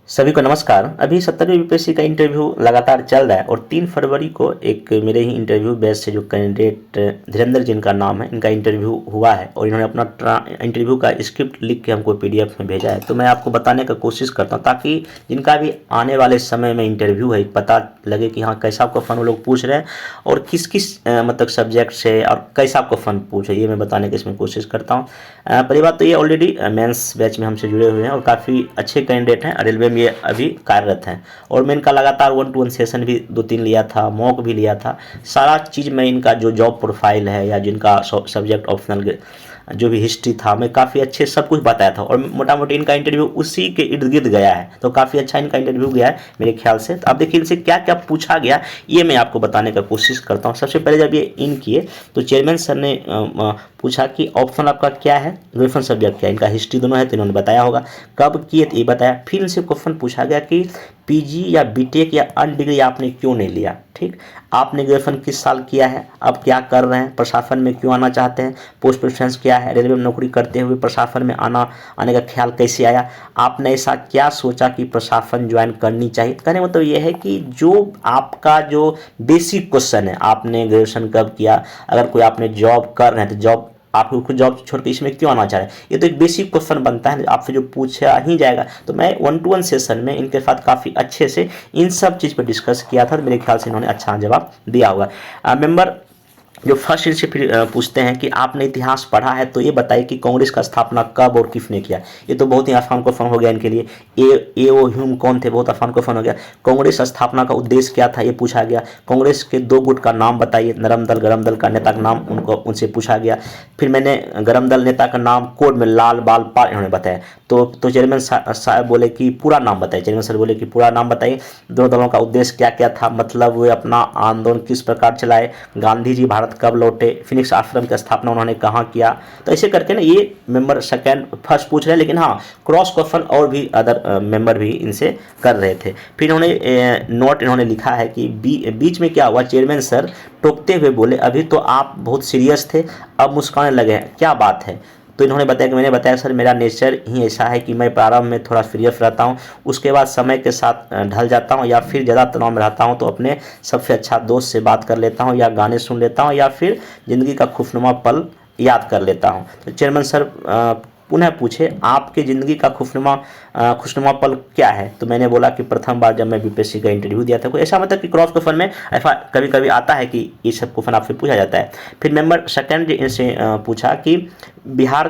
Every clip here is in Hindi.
सभी को नमस्कार। अभी 70वीं यूपीएससी का इंटरव्यू लगातार चल रहा है और 3 फरवरी को एक मेरे ही इंटरव्यू बैच से जो कैंडिडेट धीरेन्द्र जिनका नाम है, इनका इंटरव्यू हुआ है और इन्होंने अपना इंटरव्यू का स्क्रिप्ट लिख के हमको पीडीएफ में भेजा है। तो मैं आपको बताने का कोशिश करता हूँ ताकि जिनका भी आने वाले समय में इंटरव्यू है पता लगे कि हाँ कैसा क्वेश्चन वो लोग पूछ रहे हैं और किस किस मतलब सब्जेक्ट से और कैसा क्वेश्चन पूछे, ये मैं बताने की इसमें कोशिश करता हूँ। पहली बात तो ये ऑलरेडी मेंस बैच में हमसे जुड़े हुए हैं और काफ़ी अच्छे कैंडिडेट हैं। रेलवे में ये अभी कार्यरत हैं और मैं इनका लगातार 1-to-1 सेशन भी 2-3 लिया था, मॉक भी लिया था। सारा चीज़ मैं इनका जो जॉब प्रोफाइल है या जिनका सब्जेक्ट ऑप्शनल जो भी हिस्ट्री था, मैं काफ़ी अच्छे सब कुछ बताया था और मोटा मोटी इनका इंटरव्यू उसी के इर्द गिर्द गया है। तो काफ़ी अच्छा इनका इंटरव्यू गया है मेरे ख्याल से। तो अब देखिए इनसे क्या क्या पूछा गया ये मैं आपको बताने का कोशिश करता हूँ। सबसे पहले जब ये इन किए तो चेयरमैन सर ने पूछा कि ऑप्शन आपका क्या है, ग्रेजुएशन सब्जेक्ट क्या है। इनका हिस्ट्री दोनों है तो इन्होंने बताया होगा, कब किए तो ये बताया। फिर इनसे क्वेश्चन पूछा गया कि पीजी या बीटेक या अन्य डिग्री आपने क्यों नहीं लिया, ठीक, आपने ग्रेजुएशन किस साल किया है, अब क्या कर रहे हैं, प्रशासन में क्यों आना चाहते हैं, पोस्ट प्रेफरेंस क्या है, रेलवे में नौकरी करते हुए प्रशासन में आने का ख्याल कैसे आया, आपने ऐसा क्या सोचा कि प्रशासन ज्वाइन करनी चाहिए। कहने मतलब ये है कि जो आपका जो बेसिक क्वेश्चन है, आपने ग्रेजुएशन कब किया, अगर कोई आपने जॉब कर रहे हैं तो जॉब आपको कुछ जॉब छोड़ के इसमें क्यों आना चाह रहे हैं, ये तो एक बेसिक क्वेश्चन बनता है आपसे जो पूछा ही जाएगा। तो मैं 1-to-1 सेशन में इनके साथ काफ़ी अच्छे से इन सब चीज़ पर डिस्कस किया था, तो मेरे ख्याल से इन्होंने अच्छा जवाब दिया होगा। मेंबर जो फर्स्ट इनसे फिर पूछते हैं कि आपने इतिहास पढ़ा है तो ये बताइए कि कांग्रेस का स्थापना कब और किसने किया। ये तो बहुत ही आसान क्वेश्चन हो गया इनके लिए। ए ओ ह्यूम कौन थे, बहुत आसान क्वेश्चन हो गया। कांग्रेस स्थापना का उद्देश्य क्या था ये पूछा गया। कांग्रेस के 2 गुट का नाम बताइए, नरम दल गरम दल का नेता का नाम उनसे पूछा गया। फिर मैंने गरम दल नेता का नाम कोड में लाल बाल पाल इन्होंने बताया। तो चेयरमैन साहब बोले कि पूरा नाम बताइए, चेयरमैन सर बोले कि पूरा नाम बताइए। दोनों दलों का उद्देश्य क्या क्या था, मतलब वे अपना आंदोलन किस प्रकार चलाए, गांधी जी भारत कब लौटे, फिनिक्स आश्रम की स्थापना उन्होंने कहाँ किया। तो ऐसे करके ना ये मेंबर फर्स्ट पूछ रहे हैं, लेकिन हाँ क्रॉस क्वेश्चन और भी अदर मेंबर भी इनसे कर रहे थे। फिर इन्होंने नोट इन्होंने लिखा है कि बीच में क्या हुआ, चेयरमैन सर टोकते हुए बोले अभी तो आप बहुत सीरियस थे अब मुस्कुराने लगे हैं, क्या बात है। तो इन्होंने बताया कि मैंने बताया सर मेरा नेचर ही ऐसा है कि मैं प्रारंभ में थोड़ा सीरियस रहता हूँ, उसके बाद समय के साथ ढल जाता हूँ या फिर ज़्यादा तनाव में रहता हूँ तो अपने सबसे अच्छा दोस्त से बात कर लेता हूँ या गाने सुन लेता हूँ या फिर ज़िंदगी का खुशनुमा पल याद कर लेता हूँ। तो चेयरमैन सर पुनः पूछे आपकी ज़िंदगी का खुशनुमा पल क्या है। तो मैंने बोला कि प्रथम बार जब मैं बीपीएससी का इंटरव्यू दिया था। कोई ऐसा मतलब कि क्रॉस क्वेश्चन में ऐसा कभी कभी आता है कि ये सब क्वेश्चन आपसे पूछा जाता है। फिर मेंबर सेकेंड इनसे पूछा कि बिहार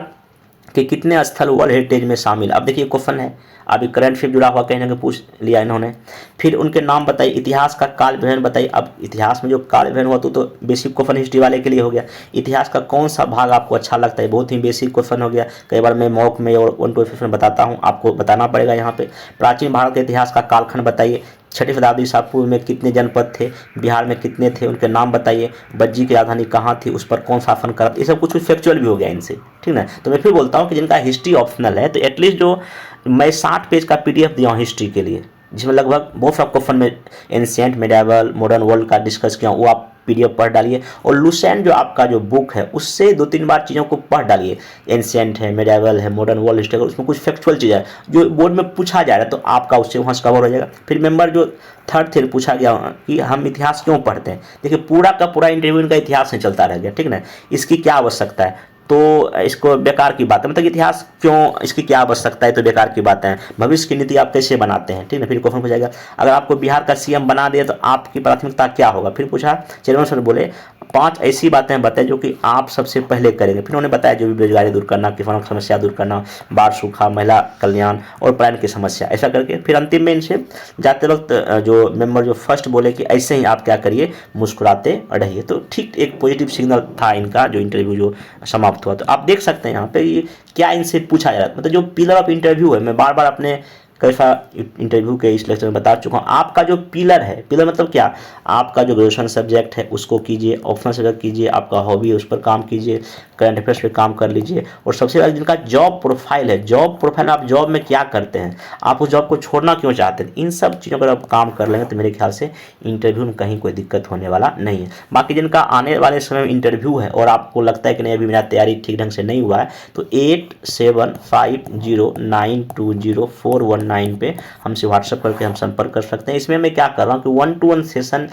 के कितने स्थल वर्ल्ड हेरिटेज में शामिल। अब देखिए क्वेश्चन है, अभी करंट से जुड़ा हुआ कहीं ना कहीं पूछ लिया इन्होंने। फिर उनके नाम बताइए, इतिहास का काल विवरण बताइए। अब इतिहास में जो काल विवरण हुआ तो बेसिक क्वेश्चन हिस्ट्री वाले के लिए हो गया। इतिहास का कौन सा भाग आपको अच्छा लगता है, बहुत ही बेसिक क्वेश्चन हो गया। कई बार मैं मॉक में और 1-to-1 में बताता हूँ, आपको बताना पड़ेगा यहाँ पे। प्राचीन भारत के इतिहास का कालखंड बताइए। 6वीं शताब्दी ईसा पूर्व में कितने जनपद थे, बिहार में कितने थे, उनके नाम बताइए। बज्जी की राजधानी कहाँ थी, उस पर कौन शासन करा, ये सब कुछ फैक्चुअल भी हो गया इनसे, ठीक ना। तो मैं फिर बोलता हूँ कि जिनका हिस्ट्री ऑप्शनल है तो एटलीस्ट जो मैं 60 पेज का पीडीएफ दिया हूँ हिस्ट्री के लिए, जिसमें लगभग बहुत सा क्वेश्चन में एंशिएंट मेडिएवल मॉडर्न वर्ल्ड का डिस्कस किया, वो आप पीडीएफ पढ़ डालिए। और लुसेंट जो आपका जो बुक है उससे 2-3 बार चीज़ों को पढ़ डालिए। एंशिएंट है, मेडिएवल है, मॉडर्न वर्ल्ड हिस्ट्री, उसमें कुछ फैक्चुअल चीज़ है जो बोर्ड में पूछा जा रहा है तो आपका उससे वहाँ से कवर हो जाएगा। फिर मेंबर जो थर्ड थे पूछा गया कि हम इतिहास क्यों पढ़ते हैं। देखिए पूरा का पूरा इंटरव्यू इनका इतिहास में चलता रह गया, ठीक ना, इसकी क्या आवश्यकता है, तो इसको बेकार की बात है, मतलब इतिहास क्यों, इसकी क्या आवश्यकता है, तो बेकार की बात है। भविष्य की नीति आप कैसे बनाते हैं, ठीक है। फिर क्वेश्चन हो जाएगा अगर आपको बिहार का सीएम बना दिया तो आपकी प्राथमिकता क्या होगा। फिर पूछा चेयरमैन सर बोले 5 ऐसी बातें बताएं जो कि आप सबसे पहले करेंगे। फिर उन्होंने बताया जो भी बेरोजगारी दूर करना, किसानों की समस्या दूर करना, बाढ़ सूखा, महिला कल्याण और पलायन की समस्या, ऐसा करके। फिर अंतिम में इनसे जाते वक्त जो मेंबर जो फर्स्ट बोले कि ऐसे ही आप क्या करिए, मुस्कुराते रहिए। तो ठीक एक पॉजिटिव सिग्नल था इनका जो इंटरव्यू जो समाप्त हुआ। तो आप देख सकते हैं यहाँ पे ये क्या इनसे पूछा जा रहा है, मतलब जो पिलर ऑफ इंटरव्यू है, मैं बार बार अपने कैसा इंटरव्यू के इस लेक्चर में बता चुका हूँ। आपका जो पिलर है, पिलर मतलब क्या, आपका जो ग्रेजुएशन सब्जेक्ट है उसको कीजिए, ऑप्शनल सब्जेक्ट कीजिए, आपका हॉबी है उस पर काम कीजिए, करंट अफेयर्स पे काम कर लीजिए। और सबसे ज़्यादा जिनका जॉब प्रोफाइल है, जॉब प्रोफाइल आप जॉब में क्या करते हैं, आप उस जॉब को छोड़ना क्यों चाहते हैं, इन सब चीज़ों पर आप काम कर लेंगे तो मेरे ख्याल से इंटरव्यू में कहीं कोई दिक्कत होने वाला नहीं है। बाकी जिनका आने वाले समय में इंटरव्यू है और आपको लगता है कि नहीं अभी मेरा तैयारी ठीक ढंग से नहीं हुआ है तो 8750920419 9 पे हमसे व्हाट्सअप करके हम संपर्क कर सकते हैं। इसमें मैं क्या कर रहा हूँ कि 1-to-1 सेशन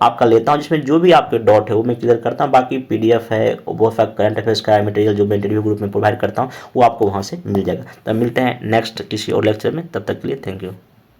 आपका लेता हूँ, जिसमें जो भी आपके डाउट है वो मैं क्लियर करता हूँ। बाकी PDF है वो करंट अफेयर्स का मटेरियल जो मैं इंटरव्यू ग्रुप में प्रोवाइड करता हूँ वो आपको वहाँ से मिल जाएगा। तब मिलते हैं नेक्स्ट किसी और लेक्चर में, तब तक के लिए थैंक यू।